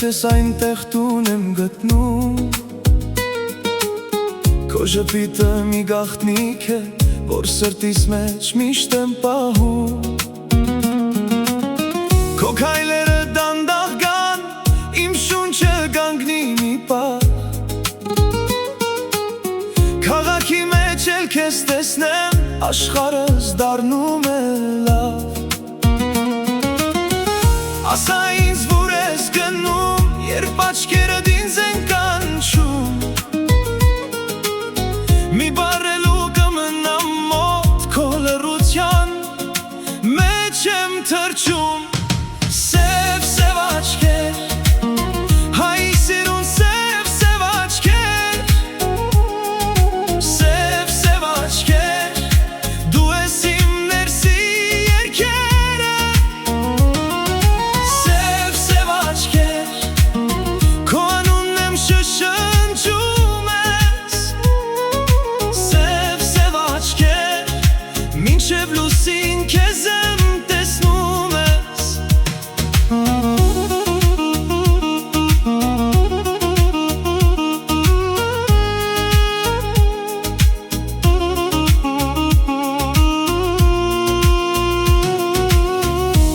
ես այնտեղ տուն եմ գտնում Քո ժպիտը մի գաղտնիք է, որ սրտիս մեջ միշտ եմ պահում Քո քայլերը դանդաղ գան, իմ շունչը գանգնի մի պահ Քաղաքի մեջ էլ քեզ տեսնեմ, աշխարհս դառնում է լավ Ասա ինձ որ ես գնում, երբ աչքերդ ինձ են կանչում Մի բարելու կմնամ մոտ քո լռության մեջ եմ թռչում Սև սև աչքեր, հայ սիրուն սև աչքեր Սև սև աչքեր, դու ես իմ ներսի երգերը Սև սև աչքեր, քո անունն եմ շշնջում ես Սև սև աչքեր, մինչև լուսին քեզ եմ տեսնում ես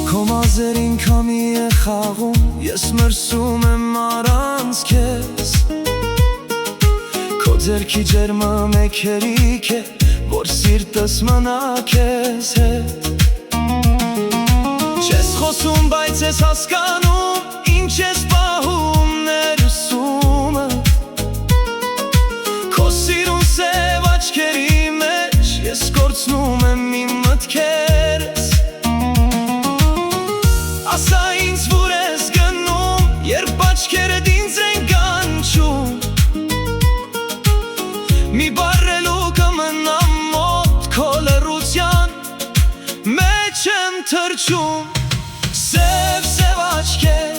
Քո մազերին քամի է խաղում, ես մրսում եմ առանց քեզ Քո ձեռքի ջերմը մեկ հերիք է, որ սիրտս մնա քեզ հետ Չես խոսում, բայց ես հասկանում, ինչ ես պահում ներսումը Քո սիրուն սև աչքերի մեջ, ես կորցնում եմ իմ մտքերս Ասա ինձ որ ես գնում, երբ աչքերդ ինձ են կանչում Մի բարելու կմնամ մոտ քո լռության մեջ եմ թռչում Սև սև աչքեր,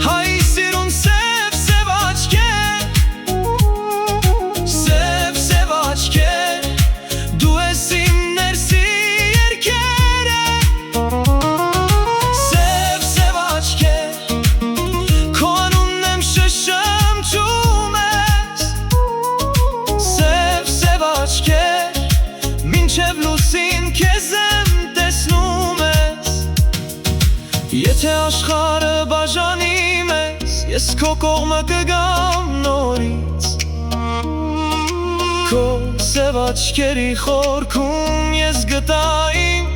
հայ սիրուն սև աչքեր Սև սև աչքեր, դու ես իմ ներսի երգերը Սև սև աչքեր, քո անունն եմ շշնջում ես Սև սև աչքեր, մինչև լուսին քեզ եմ տեսնում ես Եթե աշխարհը բաժանի մեզ, ես քո կողմը կգամ նորից Քո սև աչքերի խորքում ես գտա իմ